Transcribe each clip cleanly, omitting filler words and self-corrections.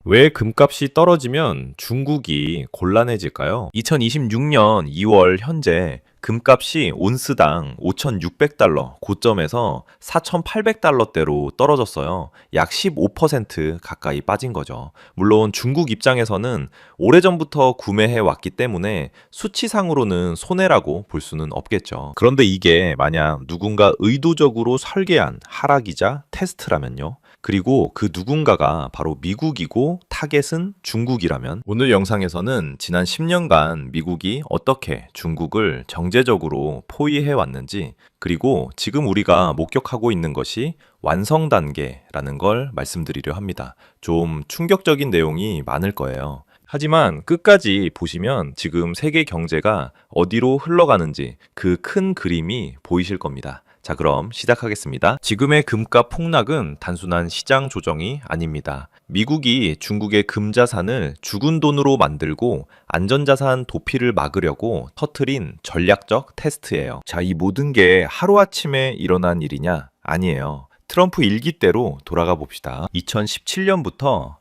왜 금값이 떨어지면 중국이 곤란해질까요? 2026년 2월 현재 금값이 온스당 5,600달러 고점에서 4,800달러대로 떨어졌어요. 약 15% 가까이 빠진 거죠. 물론 중국 입장에서는 오래전부터 구매해 왔기 때문에 수치상으로는 손해라고 볼 수는 없겠죠. 그런데 이게 만약 누군가 의도적으로 설계한 하락이자 테스트라면요. 그리고 그 누군가가 바로 미국이고 타겟은 중국이라면 오늘 영상에서는 지난 10년간 미국이 어떻게 중국을 정제적으로 포위해 왔는지 그리고 지금 우리가 목격하고 있는 것이 완성 단계라는 걸 말씀드리려 합니다. 좀 충격적인 내용이 많을 거예요. 하지만 끝까지 보시면 지금 세계 경제가 어디로 흘러가는지 그 큰 그림이 보이실 겁니다. 자, 그럼 시작하겠습니다. 지금의 금값 폭락은 단순한 시장 조정이 아닙니다. 미국이 중국의 금자산을 죽은 돈으로 만들고 안전자산 도피를 막으려고 터트린 전략적 테스트예요. 자, 이 모든 게 하루아침에 일어난 일이냐? 아니에요. 트럼프 일기 때로 돌아가 봅시다. 2017년부터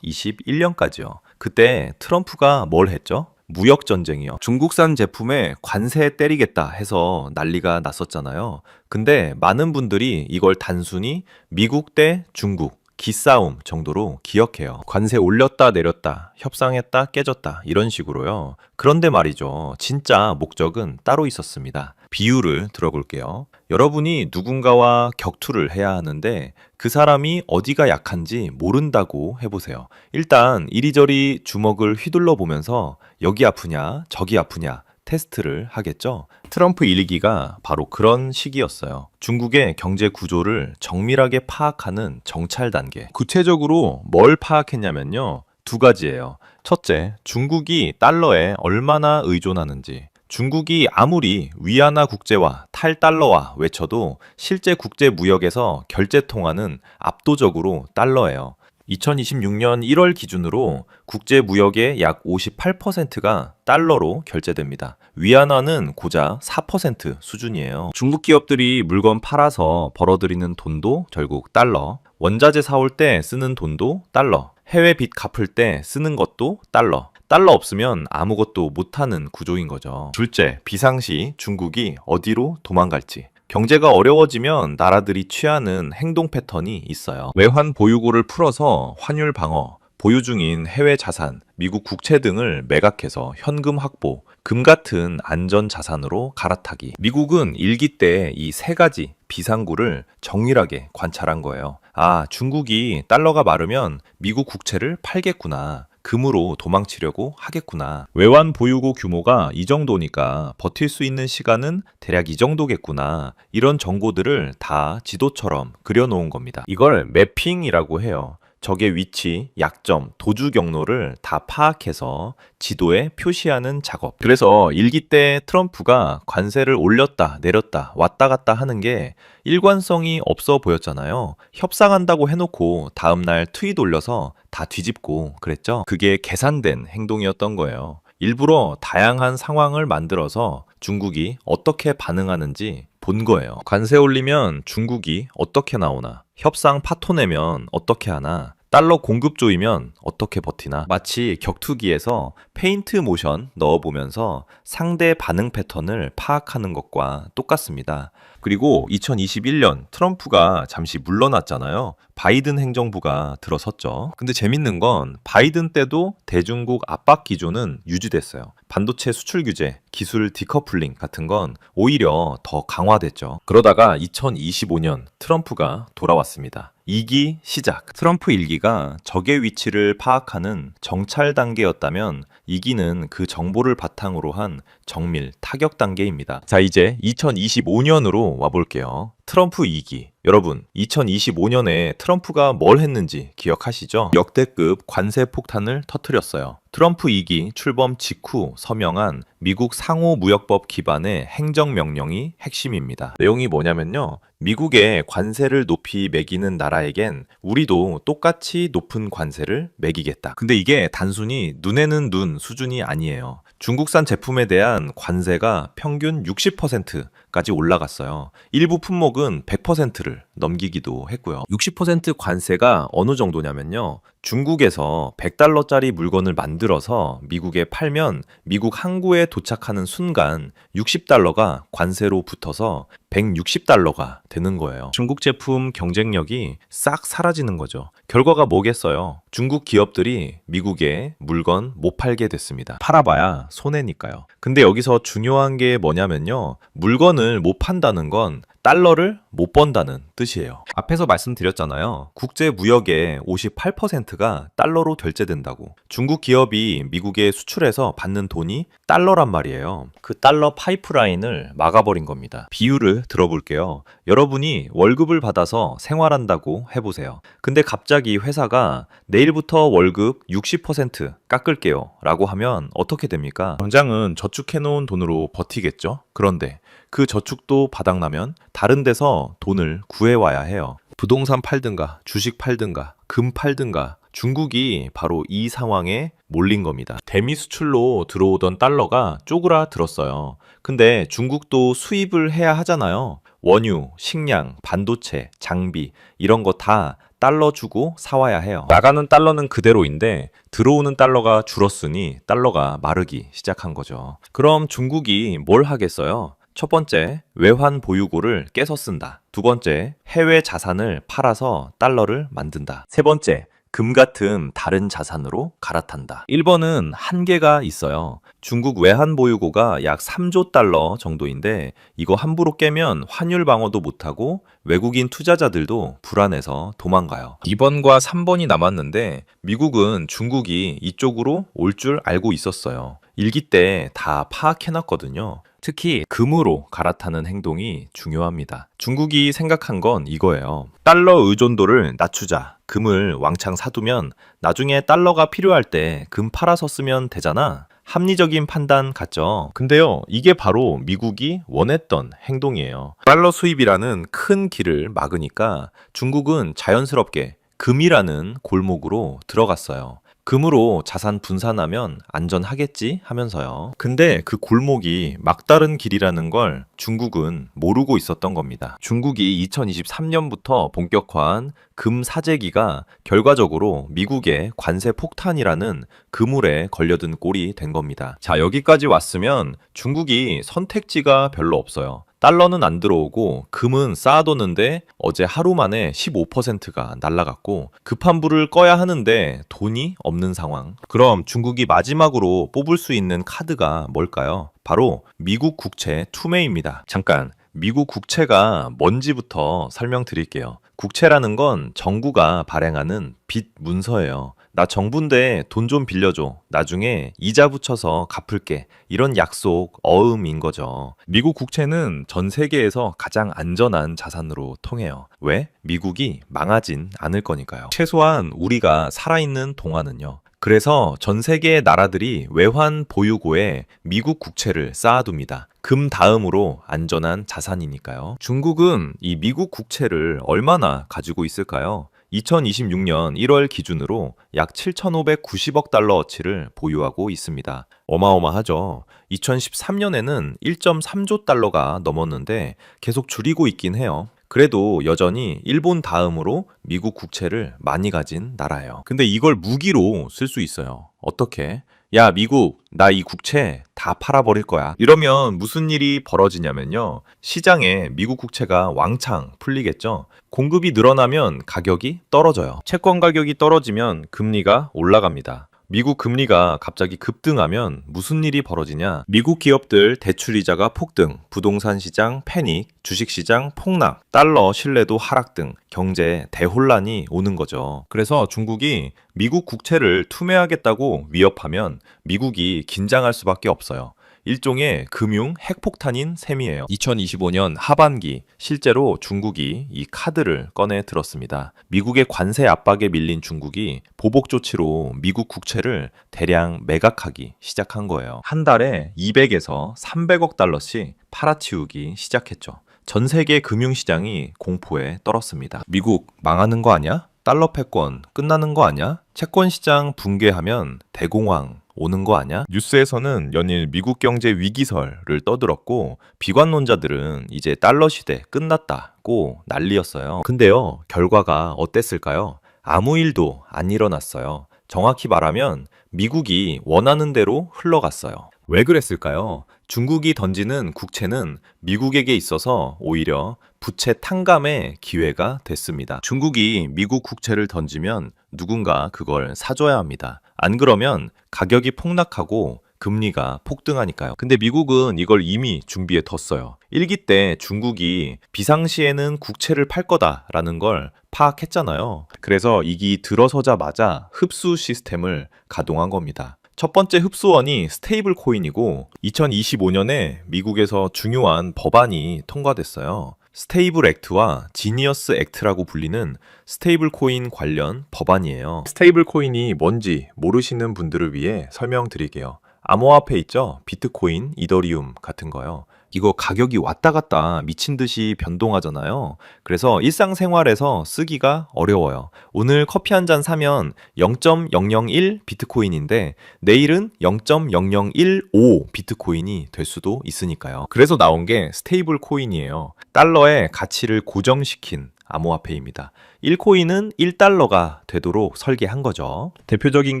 2021년까지요. 그때 트럼프가 뭘 했죠? 무역 전쟁이요. 중국산 제품에 관세 때리겠다 해서 난리가 났었잖아요. 근데 많은 분들이 이걸 단순히 미국 대 중국 기싸움 정도로 기억해요. 관세 올렸다 내렸다, 협상했다 깨졌다 이런 식으로요. 그런데 말이죠. 진짜 목적은 따로 있었습니다. 비유를 들어볼게요. 여러분이 누군가와 격투를 해야 하는데 그 사람이 어디가 약한지 모른다고 해보세요. 일단 이리저리 주먹을 휘둘러 보면서 여기 아프냐 저기 아프냐 테스트를 하겠죠. 트럼프 일기가 바로 그런 시기였어요. 중국의 경제 구조를 정밀하게 파악하는 정찰 단계. 구체적으로 뭘 파악했냐면요. 두 가지예요. 첫째, 중국이 달러에 얼마나 의존하는지. 중국이 아무리 위안화 국제화, 탈달러화 외쳐도 실제 국제 무역에서 결제 통화는 압도적으로 달러예요. 2026년 1월 기준으로 국제 무역의 약 58%가 달러로 결제됩니다. 위안화는 고작 4% 수준이에요. 중국 기업들이 물건 팔아서 벌어들이는 돈도 결국 달러, 원자재 사올 때 쓰는 돈도 달러, 해외 빚 갚을 때 쓰는 것도 달러. 달러 없으면 아무것도 못하는 구조인 거죠. 둘째, 비상시 중국이 어디로 도망갈지. 경제가 어려워지면 나라들이 취하는 행동 패턴이 있어요. 외환 보유고를 풀어서 환율 방어, 보유 중인 해외 자산, 미국 국채 등을 매각해서 현금 확보, 금 같은 안전 자산으로 갈아타기. 미국은 일기 때 이 세 가지 비상구를 정밀하게 관찰한 거예요. 아, 중국이 달러가 마르면 미국 국채를 팔겠구나. 금으로 도망치려고 하겠구나. 외환 보유고 규모가 이 정도니까 버틸 수 있는 시간은 대략 이 정도겠구나. 이런 정보들을 다 지도처럼 그려놓은 겁니다. 이걸 매핑이라고 해요. 적의 위치, 약점, 도주 경로를 다 파악해서 지도에 표시하는 작업. 그래서 일기 때 트럼프가 관세를 올렸다, 내렸다, 왔다 갔다 하는 게 일관성이 없어 보였잖아요. 협상한다고 해놓고 다음날 트윗 올려서 다 뒤집고 그랬죠. 그게 계산된 행동이었던 거예요. 일부러 다양한 상황을 만들어서 중국이 어떻게 반응하는지 본 거예요. 관세 올리면 중국이 어떻게 나오나, 협상 파토 내면 어떻게 하나, 달러 공급 조이면 어떻게 버티나. 마치 격투기에서 페인트 모션 넣어보면서 상대 반응 패턴을 파악하는 것과 똑같습니다. 그리고 2021년 트럼프가 잠시 물러났잖아요. 바이든 행정부가 들어섰죠. 근데 재밌는 건 바이든 때도 대중국 압박 기조는 유지됐어요. 반도체 수출 규제, 기술 디커플링 같은 건 오히려 더 강화됐죠. 그러다가 2025년 트럼프가 돌아왔습니다. 2기 시작. 트럼프 1기가 적의 위치를 파악하는 정찰 단계였다면 2기는 그 정보를 바탕으로 한 정밀 타격 단계입니다. 자, 이제 2025년으로 와볼게요. 트럼프 2기. 여러분, 2025년에 트럼프가 뭘 했는지 기억하시죠? 역대급 관세 폭탄을 터뜨렸어요. 트럼프 2기 출범 직후 서명한 미국 상호무역법 기반의 행정명령이 핵심입니다. 내용이 뭐냐면요. 미국의 관세를 높이 매기는 나라에겐 우리도 똑같이 높은 관세를 매기겠다. 근데 이게 단순히 눈에는 눈 수준이 아니에요. 중국산 제품에 대한 관세가 평균 60%까지 올라갔어요. 일부 품목은 100%를 넘기기도 했고요. 60% 관세가 어느 정도냐면요. 중국에서 100달러짜리 물건을 만들어서 미국에 팔면 미국 항구에 도착하는 순간 60달러가 관세로 붙어서 160달러가 되는 거예요. 중국 제품 경쟁력이 싹 사라지는 거죠. 결과가 뭐겠어요? 중국 기업들이 미국에 물건 못 팔게 됐습니다. 팔아봐야 손해니까요. 근데 여기서 중요한 게 뭐냐면요. 물건을 못 판다는 건 달러를 못 번다는 뜻이에요. 앞에서 말씀드렸잖아요. 국제 무역의 58%가 달러로 결제된다고. 중국 기업이 미국에 수출해서 받는 돈이 달러란 말이에요. 그 달러 파이프라인을 막아버린 겁니다. 비유를 들어볼게요. 여러분이 월급을 받아서 생활한다고 해보세요. 근데 갑자기 회사가 내일부터 월급 60% 깎을게요 라고 하면 어떻게 됩니까? 당장은 저축해놓은 돈으로 버티겠죠? 그런데 그 저축도 바닥나면 다른 데서 돈을 구해와야 해요. 부동산 팔든가 주식 팔든가 금 팔든가 중국이 바로 이 상황에 몰린 겁니다. 대미 수출로 들어오던 달러가 쪼그라들었어요. 근데 중국도 수입을 해야 하잖아요. 원유, 식량, 반도체, 장비 이런 거 다 달러 주고 사와야 해요. 나가는 달러는 그대로인데 들어오는 달러가 줄었으니 달러가 마르기 시작한 거죠. 그럼 중국이 뭘 하겠어요? 첫 번째, 외환 보유고를 깨서 쓴다. 두 번째, 해외 자산을 팔아서 달러를 만든다. 세 번째, 금 같은 다른 자산으로 갈아탄다. 1번은 한계가 있어요. 중국 외환 보유고가 약 3조 달러 정도인데 이거 함부로 깨면 환율 방어도 못하고 외국인 투자자들도 불안해서 도망가요. 2번과 3번이 남았는데 미국은 중국이 이쪽으로 올 줄 알고 있었어요. 일기 때 다 파악해놨거든요. 특히 금으로 갈아타는 행동이 중요합니다. 중국이 생각한 건 이거예요. 달러 의존도를 낮추자. 금을 왕창 사두면 나중에 달러가 필요할 때 금 팔아서 쓰면 되잖아. 합리적인 판단 같죠? 근데요, 이게 바로 미국이 원했던 행동이에요. 달러 수입이라는 큰 길을 막으니까 중국은 자연스럽게 금이라는 골목으로 들어갔어요. 금으로 자산 분산하면 안전하겠지 하면서요. 근데 그 골목이 막다른 길이라는 걸 중국은 모르고 있었던 겁니다. 중국이 2023년부터 본격화한 금 사재기가 결과적으로 미국의 관세 폭탄이라는 그물에 걸려든 꼴이 된 겁니다. 자, 여기까지 왔으면 중국이 선택지가 별로 없어요. 달러는 안 들어오고 금은 쌓아뒀는데 어제 하루 만에 15%가 날라갔고 급한 불을 꺼야 하는데 돈이 없는 상황. 그럼 중국이 마지막으로 뽑을 수 있는 카드가 뭘까요? 바로 미국 국채 투매입니다. 잠깐, 미국 국채가 뭔지부터 설명드릴게요. 국채라는 건 정부가 발행하는 빚 문서예요. 나 정부인데 돈 좀 빌려줘. 나중에 이자 붙여서 갚을게. 이런 약속, 어음인 거죠. 미국 국채는 전 세계에서 가장 안전한 자산으로 통해요. 왜? 미국이 망하진 않을 거니까요. 최소한 우리가 살아있는 동안은요. 그래서 전 세계의 나라들이 외환 보유고에 미국 국채를 쌓아둡니다. 금 다음으로 안전한 자산이니까요. 중국은 이 미국 국채를 얼마나 가지고 있을까요? 2026년 1월 기준으로 약 7,590억 달러어치를 보유하고 있습니다. 어마어마하죠. 2013년에는 1.3조 달러가 넘었는데 계속 줄이고 있긴 해요. 그래도 여전히 일본 다음으로 미국 국채를 많이 가진 나라예요. 근데 이걸 무기로 쓸 수 있어요. 어떻게? 야, 미국, 나 이 국채 다 팔아버릴 거야. 이러면 무슨 일이 벌어지냐면요. 시장에 미국 국채가 왕창 풀리겠죠. 공급이 늘어나면 가격이 떨어져요. 채권 가격이 떨어지면 금리가 올라갑니다. 미국 금리가 갑자기 급등하면 무슨 일이 벌어지냐? 미국 기업들 대출이자가 폭등, 부동산 시장 패닉, 주식 시장 폭락, 달러 신뢰도 하락 등 경제 대혼란이 오는 거죠. 그래서 중국이 미국 국채를 투매하겠다고 위협하면 미국이 긴장할 수밖에 없어요. 일종의 금융 핵폭탄인 셈이에요. 2025년 하반기 실제로 중국이 이 카드를 꺼내 들었습니다. 미국의 관세 압박에 밀린 중국이 보복 조치로 미국 국채를 대량 매각하기 시작한 거예요. 한 달에 200에서 300억 달러씩 팔아치우기 시작했죠. 전 세계 금융시장이 공포에 떨었습니다. 미국 망하는 거 아니야? 달러 패권 끝나는 거 아니야? 채권 시장 붕괴하면 대공황 오는 거 아니야? 뉴스에서는 연일 미국 경제 위기설을 떠들었고 비관론자들은 이제 달러 시대 끝났다고 난리였어요. 근데요, 결과가 어땠을까요? 아무 일도 안 일어났어요. 정확히 말하면 미국이 원하는 대로 흘러갔어요. 왜 그랬을까요? 중국이 던지는 국채는 미국에게 있어서 오히려 부채 탕감의 기회가 됐습니다. 중국이 미국 국채를 던지면 누군가 그걸 사줘야 합니다. 안 그러면 가격이 폭락하고 금리가 폭등하니까요. 근데 미국은 이걸 이미 준비해 뒀어요. 1기 때 중국이 비상시에는 국채를 팔 거다라는 걸 파악했잖아요. 그래서 2기 들어서자마자 흡수 시스템을 가동한 겁니다. 첫 번째 흡수원이 스테이블 코인이고 2025년에 미국에서 중요한 법안이 통과됐어요. 스테이블 액트와 지니어스 액트라고 불리는 스테이블 코인 관련 법안이에요. 스테이블 코인이 뭔지 모르시는 분들을 위해 설명드릴게요. 암호화폐 있죠? 비트코인, 이더리움 같은 거요. 이거 가격이 왔다 갔다 미친 듯이 변동하잖아요. 그래서 일상생활에서 쓰기가 어려워요. 오늘 커피 한 잔 사면 0.001 비트코인인데 내일은 0.0015 비트코인이 될 수도 있으니까요. 그래서 나온 게 스테이블 코인이에요. 달러의 가치를 고정시킨 암호화폐입니다. 1코인은 1달러가 되도록 설계한 거죠. 대표적인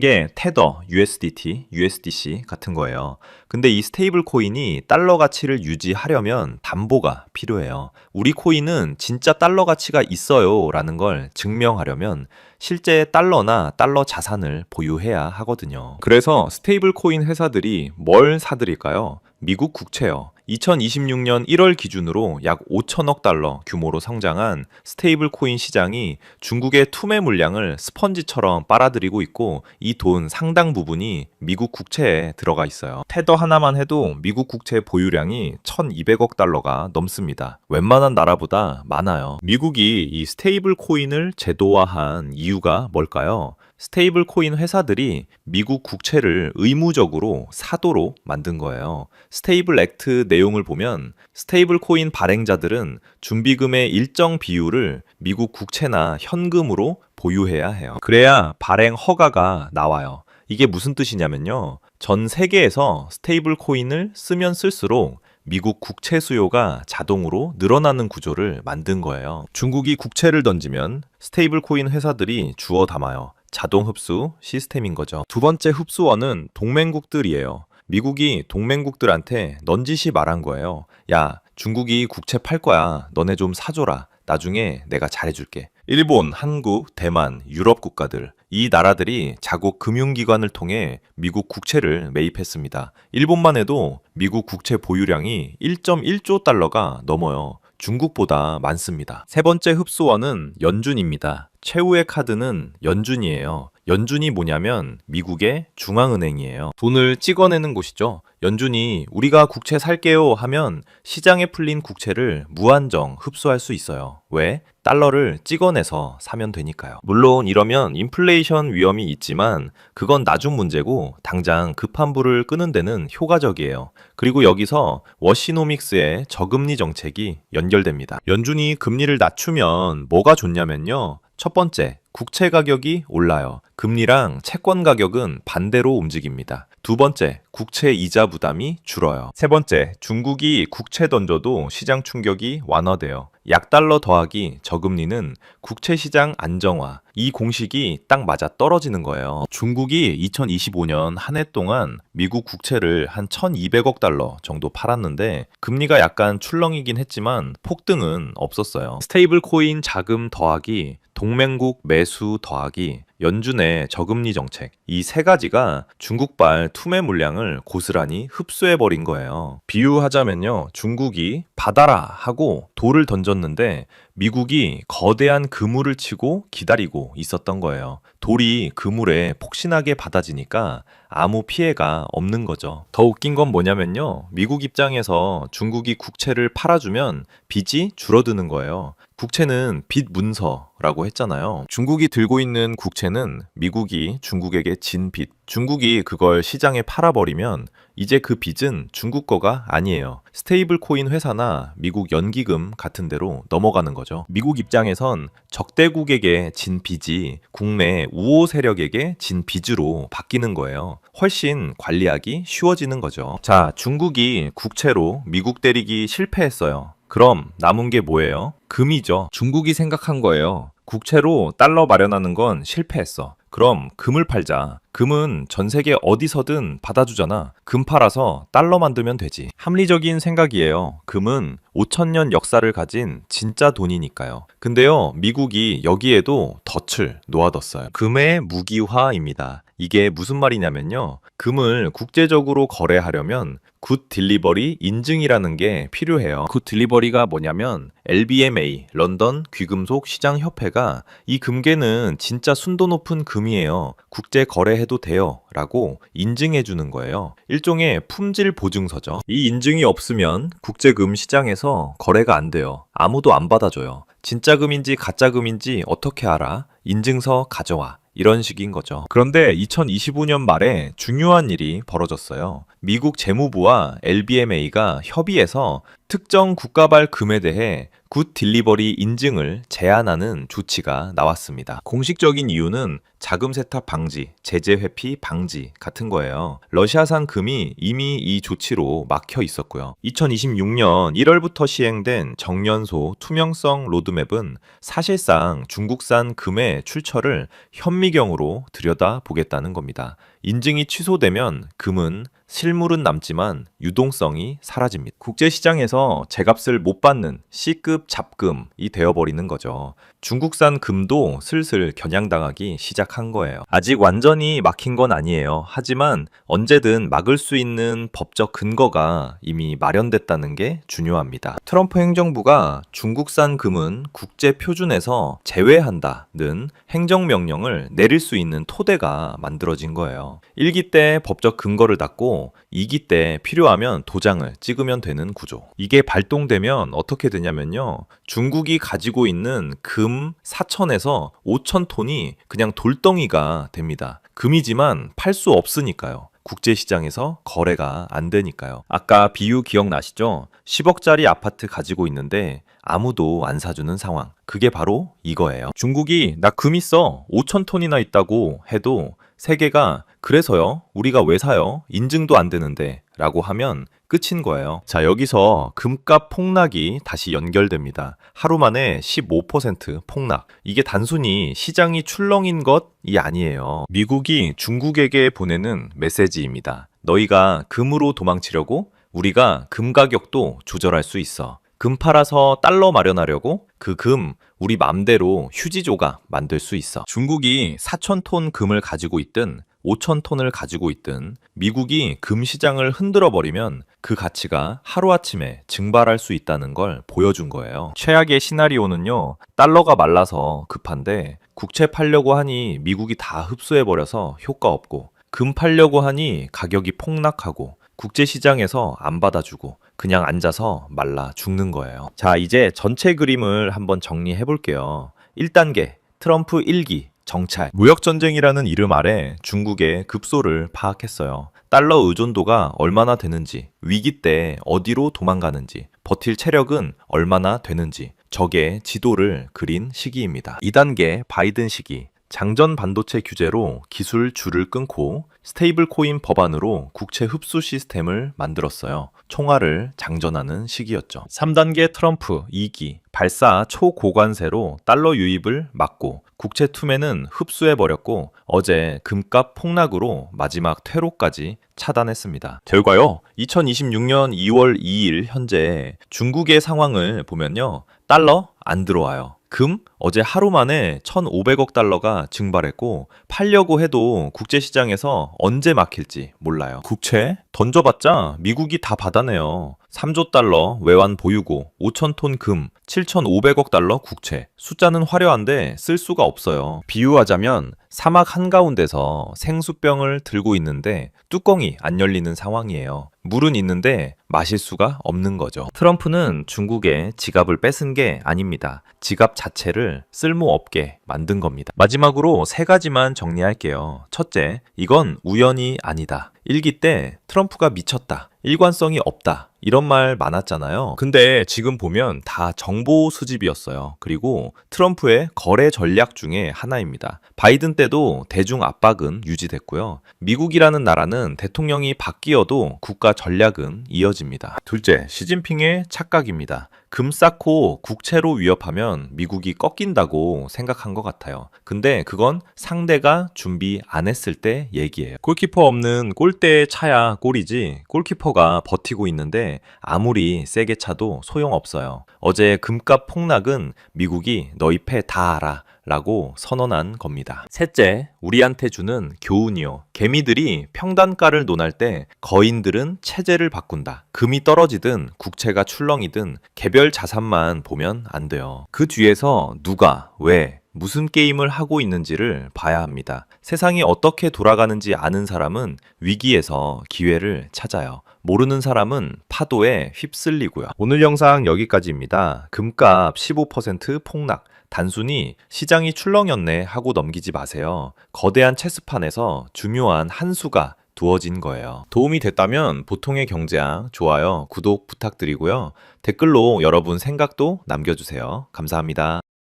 게 테더, USDT, USDC 같은 거예요. 근데 이 스테이블 코인이 달러 가치를 유지하려면 담보가 필요해요. 우리 코인은 진짜 달러 가치가 있어요 라는 걸 증명하려면 실제 달러나 달러 자산을 보유해야 하거든요. 그래서 스테이블 코인 회사들이 뭘 사들일까요? 미국 국채요. 2026년 1월 기준으로 약 5천억 달러 규모로 성장한 스테이블 코인 시장이 중국의 투매 물량을 스펀지처럼 빨아들이고 있고 이 돈 상당 부분이 미국 국채에 들어가 있어요. 테더 하나만 해도 미국 국채 보유량이 1,200억 달러가 넘습니다. 웬만한 나라보다 많아요. 미국이 이 스테이블 코인을 제도화한 이유가 뭘까요? 스테이블 코인 회사들이 미국 국채를 의무적으로 사도록 만든 거예요. 스테이블 액트 내용을 보면 스테이블 코인 발행자들은 준비금의 일정 비율을 미국 국채나 현금으로 보유해야 해요. 그래야 발행 허가가 나와요. 이게 무슨 뜻이냐면요. 전 세계에서 스테이블 코인을 쓰면 쓸수록 미국 국채 수요가 자동으로 늘어나는 구조를 만든 거예요. 중국이 국채를 던지면 스테이블 코인 회사들이 주워 담아요. 자동 흡수 시스템인 거죠. 두 번째 흡수원은 동맹국들이에요. 미국이 동맹국들한테 넌지시 말한 거예요. 야, 중국이 국채 팔 거야. 너네 좀 사줘라. 나중에 내가 잘해줄게. 일본, 한국, 대만, 유럽 국가들 이 나라들이 자국 금융기관을 통해 미국 국채를 매입했습니다. 일본만 해도 미국 국채 보유량이 1.1조 달러가 넘어요. 중국보다 많습니다. 세 번째 흡수원은 연준입니다. 최후의 카드는 연준이에요. 연준이 뭐냐면 미국의 중앙은행이에요. 돈을 찍어내는 곳이죠. 연준이 우리가 국채 살게요 하면 시장에 풀린 국채를 무한정 흡수할 수 있어요. 왜? 달러를 찍어내서 사면 되니까요. 물론 이러면 인플레이션 위험이 있지만 그건 나중 문제고 당장 급한 불을 끄는 데는 효과적이에요. 그리고 여기서 워시노믹스의 저금리 정책이 연결됩니다. 연준이 금리를 낮추면 뭐가 좋냐면요. 첫 번째, 국채 가격이 올라요. 금리랑 채권 가격은 반대로 움직입니다. 두 번째, 국채 이자 부담이 줄어요. 세 번째, 중국이 국채 던져도 시장 충격이 완화돼요. 약달러 더하기 저금리는 국채 시장 안정화. 이 공식이 딱 맞아 떨어지는 거예요. 중국이 2025년 한 해 동안 미국 국채를 한 1,200억 달러 정도 팔았는데 금리가 약간 출렁이긴 했지만 폭등은 없었어요. 스테이블 코인 자금 더하기 동맹국 매수 더하기 연준의 저금리 정책 이 세 가지가 중국발 투매 물량을 고스란히 흡수해버린 거예요. 비유하자면요. 중국이 받아라 하고 돌을 던졌는데 미국이 거대한 그물을 치고 기다리고 있었던 거예요. 돌이 그물에 폭신하게 받아지니까 아무 피해가 없는 거죠. 더 웃긴 건 뭐냐면요. 미국 입장에서 중국이 국채를 팔아주면 빚이 줄어드는 거예요. 국채는 빚 문서라고 했잖아요. 중국이 들고 있는 국채는 미국이 중국에게 진 빚. 중국이 그걸 시장에 팔아버리면 이제 그 빚은 중국 거가 아니에요. 스테이블 코인 회사나 미국 연기금 같은 데로 넘어가는 거죠. 미국 입장에선 적대국에게 진 빚이 국내 우호 세력에게 진 빚으로 바뀌는 거예요. 훨씬 관리하기 쉬워지는 거죠. 자, 중국이 국채로 미국 때리기 실패했어요. 그럼 남은 게 뭐예요? 금이죠. 중국이 생각한 거예요. 국채로 달러 마련하는 건 실패했어. 그럼 금을 팔자. 금은 전 세계 어디서든 받아주잖아. 금 팔아서 달러 만들면 되지. 합리적인 생각이에요. 금은 5,000년 역사를 가진 진짜 돈이니까요. 근데요, 미국이 여기에도 덫을 놓아뒀어요. 금의 무기화입니다. 이게 무슨 말이냐면요. 금을 국제적으로 거래하려면 굿 딜리버리 인증이라는 게 필요해요. 굿 딜리버리가 뭐냐면 LBMA, 런던 귀금속 시장 협회가 이 금괴는 진짜 순도 높은 금이에요. 국제 거래해도 돼요. 라고 인증해 주는 거예요. 일종의 품질 보증서죠. 이 인증이 없으면 국제금 시장에서 거래가 안 돼요. 아무도 안 받아줘요. 진짜 금인지 가짜 금인지 어떻게 알아? 인증서 가져와. 이런 식인 거죠. 그런데 2025년 말에 중요한 일이 벌어졌어요. 미국 재무부와 LBMA가 협의해서 특정 국가발 금에 대해 굿 딜리버리 인증을 제한하는 조치가 나왔습니다. 공식적인 이유는 자금 세탁 방지, 제재 회피 방지 같은 거예요. 러시아산 금이 이미 이 조치로 막혀 있었고요. 2026년 1월부터 시행된 정년소 투명성 로드맵은 사실상 중국산 금의 출처를 현미경으로 들여다보겠다는 겁니다. 인증이 취소되면 금은 실물은 남지만 유동성이 사라집니다. 국제시장에서 제값을 못 받는 C급 잡금이 되어버리는 거죠. 중국산 금도 슬슬 겨냥당하기 시작한 거예요. 아직 완전히 막힌 건 아니에요. 하지만 언제든 막을 수 있는 법적 근거가 이미 마련됐다는 게 중요합니다. 트럼프 행정부가 중국산 금은 국제 표준에서 제외한다는 행정명령을 내릴 수 있는 토대가 만들어진 거예요. 1기 때 법적 근거를 닫고 2기 때 필요하면 도장을 찍으면 되는 구조. 이게 발동되면 어떻게 되냐면요. 중국이 가지고 있는 금 4,000에서 5,000톤이 그냥 돌덩이가 됩니다. 금이지만 팔 수 없으니까요. 국제시장에서 거래가 안 되니까요. 아까 비유 기억나시죠? 10억짜리 아파트 가지고 있는데 아무도 안 사주는 상황. 그게 바로 이거예요. 중국이 나 금 있어 5,000톤이나 있다고 해도 세계가 그래서요? 우리가 왜 사요? 인증도 안 되는데 라고 하면 끝인 거예요. 자, 여기서 금값 폭락이 다시 연결됩니다. 하루 만에 15% 폭락. 이게 단순히 시장이 출렁인 것이 아니에요. 미국이 중국에게 보내는 메시지입니다. 너희가 금으로 도망치려고 우리가 금 가격도 조절할 수 있어. 금 팔아서 달러 마련하려고 그 금 우리 맘대로 휴지 조각 만들 수 있어. 중국이 4,000톤 금을 가지고 있든 5,000톤을 가지고 있든 미국이 금 시장을 흔들어 버리면 그 가치가 하루아침에 증발할 수 있다는 걸 보여준 거예요. 최악의 시나리오는요. 달러가 말라서 급한데 국채 팔려고 하니 미국이 다 흡수해 버려서 효과 없고 금 팔려고 하니 가격이 폭락하고 국제시장에서 안 받아주고 그냥 앉아서 말라 죽는 거예요. 자, 이제 전체 그림을 한번 정리해 볼게요. 1단계 트럼프 1기 정찰. 무역전쟁이라는 이름 아래 중국의 급소를 파악했어요. 달러 의존도가 얼마나 되는지, 위기 때 어디로 도망가는지, 버틸 체력은 얼마나 되는지 적의 지도를 그린 시기입니다. 2단계 바이든 시기. 장전 반도체 규제로 기술 줄을 끊고 스테이블 코인 법안으로 국채 흡수 시스템을 만들었어요. 총알을 장전하는 시기였죠. 3단계 트럼프 2기 발사 초고관세로 달러 유입을 막고 국채 투매는 흡수해버렸고 어제 금값 폭락으로 마지막 퇴로까지 차단했습니다. 결과요. 2026년 2월 2일 현재 중국의 상황을 보면요. 달러 안 들어와요. 금 어제 하루 만에 1,500억 달러가 증발했고 팔려고 해도 국제시장에서 언제 막힐지 몰라요. 국채 던져봤자 미국이 다 받아내요. 3조 달러 외환 보유고 5,000톤 금 7,500억 달러 국채. 숫자는 화려한데 쓸 수가 없어요. 비유하자면 사막 한가운데서 생수병을 들고 있는데 뚜껑이 안 열리는 상황이에요. 물은 있는데 마실 수가 없는 거죠. 트럼프는 중국에 지갑을 뺏은 게 아닙니다. 지갑 자체를 쓸모없게 만든 겁니다. 마지막으로 3가지만 정리할게요. 첫째, 이건 우연이 아니다. 1기 때 트럼프가 미쳤다. 일관성이 없다. 이런 말 많았잖아요. 근데 지금 보면 다 정보 수집이었어요. 그리고 트럼프의 거래 전략 중에 하나입니다. 바이든 때도 대중 압박은 유지됐고요. 미국이라는 나라는 대통령이 바뀌어도 국가 전략은 이어집니다. 둘째, 시진핑의 착각입니다. 금 쌓고 국채로 위협하면 미국이 꺾인다고 생각한 것 같아요. 근데 그건 상대가 준비 안 했을 때 얘기예요. 골키퍼 없는 골대에 차야 골이지 골키퍼가 버티고 있는데 아무리 세게 차도 소용없어요. 어제 금값 폭락은 미국이 너희 패 다 알아 라고 선언한 겁니다. 셋째, 우리한테 주는 교훈이요. 개미들이 평단가를 논할 때 거인들은 체제를 바꾼다. 금이 떨어지든 국채가 출렁이든 개별 자산만 보면 안 돼요. 그 뒤에서 누가, 왜, 무슨 게임을 하고 있는지를 봐야 합니다. 세상이 어떻게 돌아가는지 아는 사람은 위기에서 기회를 찾아요. 모르는 사람은 파도에 휩쓸리고요. 오늘 영상 여기까지입니다. 금값 15% 폭락. 단순히 시장이 출렁였네 하고 넘기지 마세요. 거대한 체스판에서 중요한 한 수가 두어진 거예요. 도움이 됐다면 보통의 경제학, 좋아요, 구독 부탁드리고요. 댓글로 여러분 생각도 남겨주세요. 감사합니다.